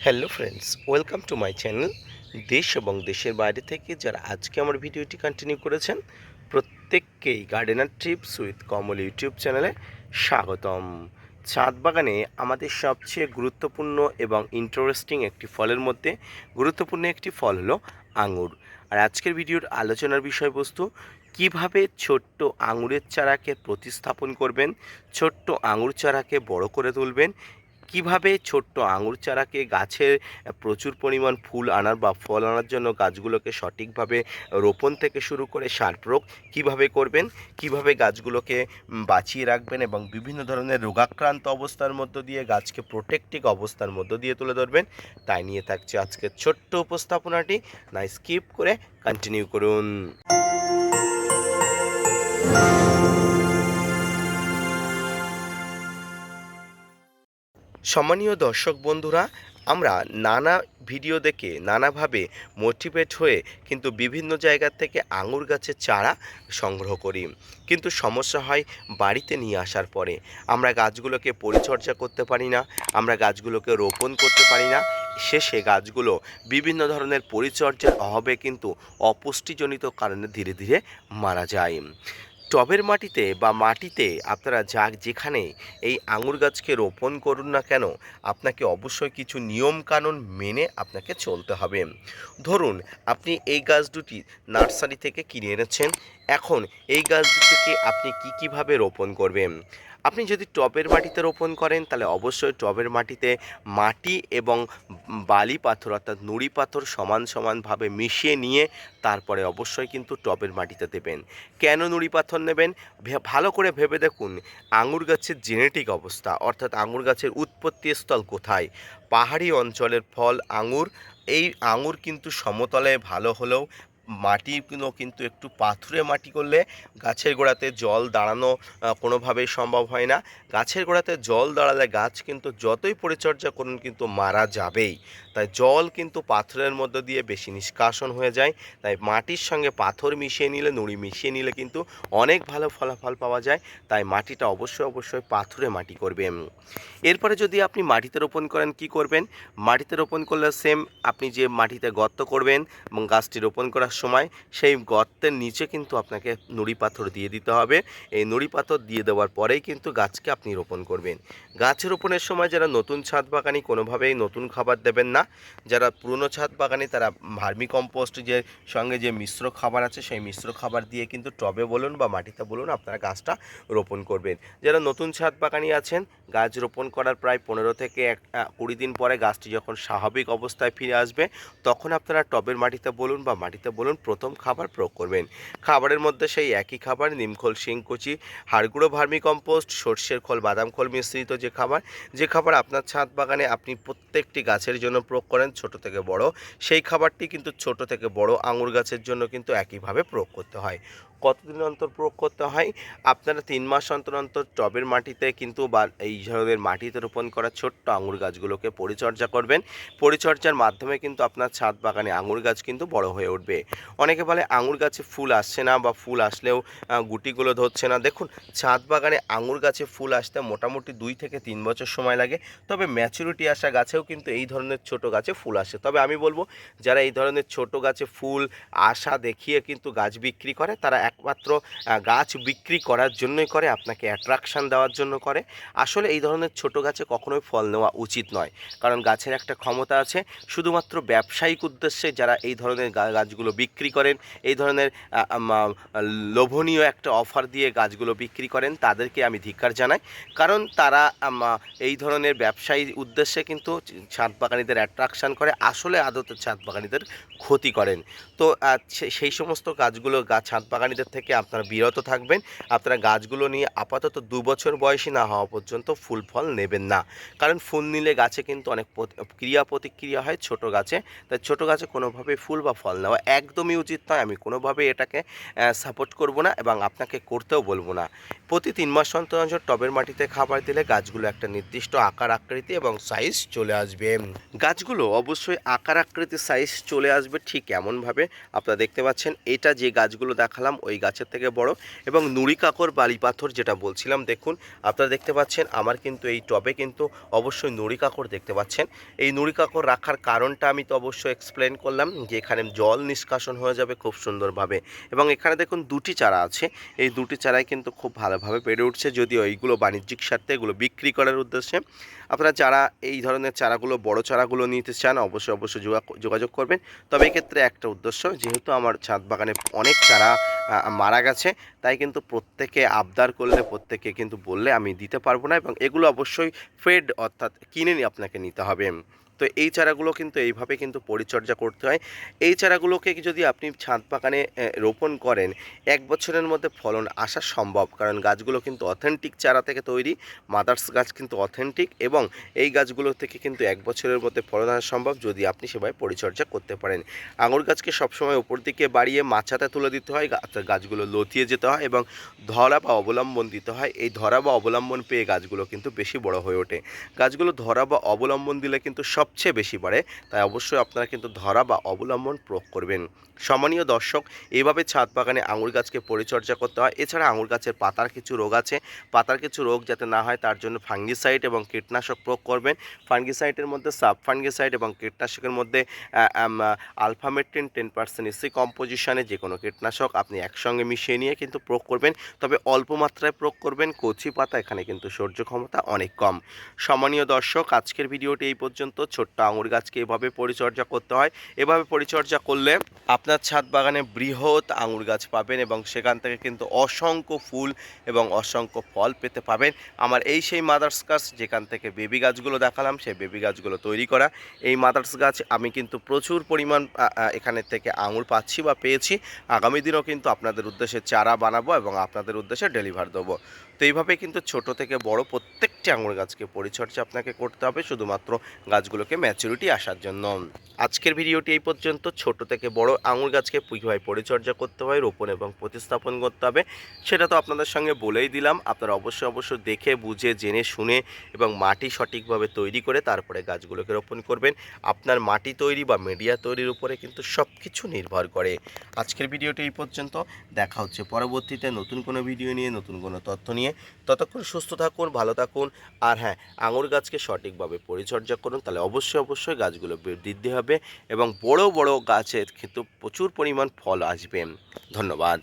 Hello friends, welcome to my channel. দেশ এবং দেশের বাইরে থেকে যারা আজকে আমার ভিডিওটি কন্টিনিউ করেছেন, প্রত্যেককেই gardener tips with Kamal YouTube চ্যানেলে স্বাগতম। ছাদ বাগানে আমাদের সবচেয়ে গুরুত্বপূর্ণ এবং ইন্টারেস্টিং একটি ফলের মধ্যে গুরুত্বপূর্ণ একটি ফল হলো আঙুর। আর আজকের ভিডিওর আলোচনার বিষয়বস্তু কিভাবে ছোট্ট আঙুরের চারাকে প্রতিস্থাপন করবেন, ছোট্ট আঙুর চারাকে বড় করে তুলবেন, কিভাবে ছোট্ট আঙুর চারাকে গাছের প্রচুর পরিমাণ ফুল আনার বা ফল আনার জন্য গাছগুলোকে সঠিকভাবে রোপণ থেকে শুরু করে সার প্রয়োগ কীভাবে করবেন, কিভাবে গাছগুলোকে বাঁচিয়ে রাখবেন এবং বিভিন্ন ধরনের রোগাক্রান্ত অবস্থার মধ্য দিয়ে গাছকে প্রোটেক্টিভ অবস্থার মধ্য দিয়ে তুলে ধরবেন, তাই নিয়ে থাকছে আজকের ছোট্ট উপস্থাপনাটি। না স্কিপ করে কন্টিনিউ করুন। সম্মানীয় দর্শক বন্ধুরা, আমরা নানা ভিডিও দেখে নানাভাবে মোটিভেট হয়ে কিন্তু বিভিন্ন জায়গা থেকে আঙুর গাছের চারা সংগ্রহ করি, কিন্তু সমস্যা হয় বাড়িতে নিয়ে আসার পরে আমরা গাছগুলোকে পরিচর্যা করতে পারি না, আমরা গাছগুলোকে রোপণ করতে পারি না। শেষে গাছগুলো বিভিন্ন ধরনের পরিচর্যার অভাবে কিন্তু অপুষ্টিজনিত কারণে ধীরে ধীরে মারা যায়। টবের মাটিতে বা মাটিতে আপনারা যেখানে এই আঙুর গাছকে রোপণ করুন না কেন, আপনাকে অবশ্যই কিছু নিয়মকানুন মেনে আপনাকে চলতে হবে। ধরুন, আপনি এই গাছ দুটি নার্সারি থেকে কিনে এনেছেন। এখন এই গাছ দুটিকে আপনি কীভাবে রোপণ করবেন? আপনি যদি টবের মাটিতে রোপণ করেন তাহলে অবশ্যই টবের মাটিতে মাটি এবং বালি পাথর অর্থাৎ নুড়ি পাথর সমান সমানভাবে মিশিয়ে নিয়ে তারপরে অবশ্যই কিন্তু টবের মাটিতে দেবেন। কেন নুড়ি পাথর নেবেন? ভালো করে ভেবে দেখুন, আঙুর গাছের জেনেটিক অবস্থা অর্থাৎ আঙুর গাছের উৎপত্তি স্থল কোথায়। পাহাড়ি অঞ্চলের ফল আঙুর। এই আঙুর কিন্তু সমতলে ভালো হলেও মাটিগুলো কিন্তু একটু পাথুরে মাটি করলে গাছের গোড়াতে জল দাঁড়ানো কোনোভাবেই সম্ভব হয় না। গাছের গোড়াতে জল দাঁড়ালে গাছ কিন্তু যতই পরিচর্যা করুন কিন্তু মারা যাবেই। তাই জল কিন্তু পাথরের মধ্য দিয়ে বেশি নিষ্কাশন হয়ে যায়। তাই মাটির সঙ্গে পাথর মিশিয়ে নিলে, নুড়ি মিশিয়ে নিলে কিন্তু অনেক ভালো ফলাফল পাওয়া যায়। তাই মাটিটা অবশ্যই পাথুরে মাটি করবেন। এরপরে যদি আপনি মাটিতে রোপণ করেন, কি করবেন? মাটিতে রোপণ করলে সেম, আপনি যে মাটিতে গর্ত করবেন এবং গাছটি রোপণ করার সময় সেই গর্তের নিচে কিন্তু আপনাকে নুড়ি পাথর দিয়ে দিতে হবে। এই নুড়ি পাথর দিয়ে দেওয়ার পরেই কিন্তু গাছকে আপনি রোপণ করবেন। গাছ রোপণের সময় যারা নতুন ছাদ বাগানি কোনোভাবেই নতুন খাবার দেবেন না। যারা পুরনো ছাদ বাগানি তারা ভার্মি কম্পোস্ট যে সঙ্গে যে মিশ্র খাবার আছে সেই মিশ্র খাবার দিয়ে কিন্তু টবে বলুন বা মাটিতে বলুন আপনারা গাছটা রোপণ করবেন। যারা নতুন ছাদ বাগানি আছেন, গাছ রোপণ করার প্রায় 15 থেকে 20 দিন পরে গাছটি যখন স্বাভাবিক অবস্থায় ফিরে আসবে তখন আপনারা টবের মাটিতে বলুন বা মাটিতে বলুন প্রথম খাবার প্রয়োগ করবেন। খাবারের মধ্যে সেই একই খাবার, নিমখোল, শিংকুচি, হাড়গুঁড়ো, ভার্মি কম্পোস্ট, সর্ষের খোল, বাদাম খোল মিশ্রিত যে খাবার আপনার ছাদ বাগানে আপনি প্রত্যেকটি গাছের জন্য প্রয়োগ করেন ছোট থেকে বড়, সেই খাবারটি কিন্তু ছোট থেকে বড় আঙুর গাছের জন্য কিন্তু একইভাবে প্রয়োগ করতে হয়। কতদিন অন্তর প্রয়োগ করতে হয়? আপনারা 3 মাস অন্তর অন্তর টবের মাটিতে কিন্তু বা এই ধরনের মাটিতে রোপণ করা ছোট্ট আঙুর গাছগুলোকে পরিচর্যা করবেন। পরিচর্যার মাধ্যমে কিন্তু আপনার ছাদ বাগানে আঙুর গাছ কিন্তু বড় হয়ে উঠবে। অনেকে বলে আঙুর গাছে ফুল আসছে না বা ফুল আসলেও গুটিগুলো ধরছে না। দেখুন, ছাদ বাগানে আঙুর গাছে ফুল আসতে মোটামুটি 2 থেকে 3 বছর সময় লাগে। তবে ম্যাচুরিটি আসা গাছেও কিন্তু এই ধরনের ছোট গাছে ফুল আসে। তবে আমি বলবো, যারা এই ধরনের ছোট গাছে ফুল আশা দেখিয়ে কিন্তু গাছ বিক্রি করে তারা একমাত্র গাছ বিক্রি করার জন্যই করে, আপনাকে অ্যাট্রাকশান দেওয়ার জন্য করে। আসলে এই ধরনের ছোট গাছে কখনোই ফল নেওয়া উচিত নয়, কারণ গাছের একটা ক্ষমতা আছে। শুধুমাত্র ব্যবসায়িক উদ্দেশ্যে যারা এই ধরনের গাছগুলো বিক্রি করেন, এই ধরনের লোভনীয় একটা অফার দিয়ে গাছগুলো বিক্রি করেন, তাদেরকে আমি ধিক্কার জানাই। কারণ তারা এই ধরনের ব্যবসায়ী উদ্দেশ্যে কিন্তু ছাদ বাগানীদের অ্যাট্রাকশান করে, আসলে আদতে ছাদ বাগানীদের ক্ষতি করেন। তো সেই সমস্ত ছাদ বাগানীদের থেকে আপনারা বিরত থাকবেন। আপনারা গাছগুলো নিয়ে আপাতত 2 বছর বয়সী না হওয়া পর্যন্ত ফুল ফল নেবেন না, কারণ ফুল নিলে গাছে কিন্তু অনেক ক্রিয়া প্রতিক্রিয়া হয় ছোট গাছে। তাই ছোট গাছে কোনোভাবেই ফুল বা ফল নেওয়া একদমই উচিত নয়। আমি কোনোভাবেই এটাকে সাপোর্ট করব না এবং আপনাকে করতেও বলবো না। প্রতি 3 মাস অন্তর অন্তর টবের মাটিতে খাবার দিলে গাছগুলো একটা নির্দিষ্ট আকার আকৃতি এবং সাইজ চলে আসবে। গাছগুলো অবশ্যই আকার আকৃতি সাইজ চলে আসবে ঠিক এমনভাবে আপনারা দেখতে পাচ্ছেন, এটা যে গাছগুলো দেখালাম ওই গাছের থেকে বড়। এবং নুড়ি কাকর বালি পাথর যেটা বলছিলাম, দেখুন আপনারা দেখতে পাচ্ছেন আমার কিন্তু এই টবে কিন্তু অবশ্যই নুড়ি কাকর দেখতে পাচ্ছেন। এই নুড়ি কাকর রাখার কারণটা আমি তো অবশ্যই এক্সপ্লেন করলাম যে এখানে জল নিষ্কাশন হয়ে যাবে খুব সুন্দরভাবে। এবং এখানে দেখুন দুটি চারা আছে, এই দুটি চারাই কিন্তু খুব ভালোভাবে বেড়ে উঠছে, যদিও এইগুলো বাণিজ্যিক স্বার্থে এগুলো বিক্রি করার উদ্দেশ্যে। আপনারা যারা এই ধরনের চারাগুলো বড় চারাগুলো নিতে চান অবশ্যই যোগাযোগ করবেন। তবে এক্ষেত্রে একটা উদ্দেশ্য, যেহেতু আমার ছাদ বাগানে অনেক চারা মারা গেছে, তাই কিন্তু প্রত্যেকে আবদার করলে প্রত্যেকে কিন্তু বললে আমি দিতে পারবো না, এবং এগুলো অবশ্যই ফেড অর্থাৎ কিনে আপনাকে নিতে হবে। তো এই চারাগুলো কিন্তু এইভাবে কিন্তু পরিচর্যা করতে হয়। এই চারাগুলোকে যদি আপনি ছাদ বাগানে রোপণ করেন, 1 বছরের মধ্যে ফলন আসা সম্ভব, কারণ গাছগুলো কিন্তু অথেন্টিক চারা থেকে তৈরি, মাদার্স গাছ কিন্তু অথেন্টিক, এবং এই গাছগুলো থেকে কিন্তু 1 বছরের মধ্যে ফলন আসা সম্ভব যদি আপনি সেভাবে পরিচর্যা করতে পারেন। আঙুর গাছকে সবসময় উপর দিকে বাড়িয়ে মাচাতে তুলে দিতে হয়, গাছগুলো লতিয়ে যেতে হয় এবং ধরা বা অবলম্বন দিতে হয়। এই ধরা বা অবলম্বন পেয়ে গাছগুলো কিন্তু বেশি বড় হয়ে ওঠে। গাছগুলো ধরা বা অবলম্বন দিলে কিন্তু সবচেয়ে বেশি বাড়ে, তাই অবশ্যই আপনারা কিন্তু ধরা বা অবলম্বন প্রয়োগ করবেন। সম্মানীয় দর্শক, এইভাবে ছাদ বাগানে আঙুর গাছকে পরিচর্যা করতে হয়। এছাড়া আঙুর গাছের পাতার কিছু রোগ আছে, পাতার কিছু রোগ যাতে না হয় তার জন্য ফাঙ্গিসাইড এবং কীটনাশক প্রয়োগ করবেন। ফাঙ্গিসাইডের মধ্যে সাব ফাঙ্গিসাইড এবং কীটনাশকের মধ্যে আলফামেট্রিন 10% এসি কম্পোজিশনে যে কোনো কীটনাশক আপনি একসঙ্গে মিশিয়ে নিয়ে কিন্তু প্রয়োগ করবেন, তবে অল্প মাত্রায় প্রয়োগ করবেন। কচি পাতা এখানে কিন্তু সহ্য ক্ষমতা অনেক কম। সম্মানীয় দর্শক, আজকের ভিডিওটি এই পর্যন্ত। ছোট্ট আঙুর গাছকে এভাবে পরিচর্যা করতে হয়, এভাবে পরিচর্যা করলে আপনার ছাদ বাগানে বৃহৎ আঙুর গাছ পাবেন এবং সেখান থেকে কিন্তু অসংখ্য ফুল এবং অসংখ্য ফল পেতে পাবেন। আমার সেই মাদার্স গাছ যেখান থেকে বেবি গাছগুলো দেখালাম, সেই বেবি গাছগুলো তৈরি করা এই মাদার্স গাছ আমি কিন্তু প্রচুর পরিমাণ এখানে থেকে আঙুর পাচ্ছি বা পেয়েছি। আগামী দিনও কিন্তু আপনাদের উদ্দেশ্যে চারা বানাবো এবং আপনাদের উদ্দেশ্যে ডেলিভার দেবো। তো এইভাবে কিন্তু ছোট থেকে বড় প্রত্যেকটি আঙুর গাছকে পরিচর্যা আপনাকে করতে হবে, শুধুমাত্র গাছগুলোকে ম্যাচুরিটি আসার জন্য। আজকের ভিডিওটি এই পর্যন্ত। ছোট থেকে বড় আঙুর গাছকে কীভাবে পরিচর্যা করতে হয়, রোপণ এবং প্রতিস্থাপন করতে হবে, সেটা তো আপনাদের সঙ্গে বলেই দিলাম। আপনারা অবশ্যই দেখে বুঝে জেনে শুনে এবং মাটি সঠিকভাবে তৈরি করে তারপরে গাছগুলোকে রোপণ করবেন। আপনার মাটি তৈরি বা মিডিয়া তৈরির উপরে কিন্তু সব কিছু নির্ভর করে। আজকের ভিডিওটি এই পর্যন্ত। দেখা হচ্ছে পরবর্তীতে নতুন কোনো ভিডিও নিয়ে, নতুন কোনো তথ্য নিয়ে। ততক্ষণ সুস্থ থাকুন, ভালো থাকুন, আর হ্যাঁ, আঙুর গাছকে সঠিকভাবে পরিচর্যা করুন, তাহলে অবশ্যই গাছগুলো বৃদ্ধি হবে এবং বড় বড় গাছের কিন্তু প্রচুর পরিমাণ ফল আসবে। ধন্যবাদ।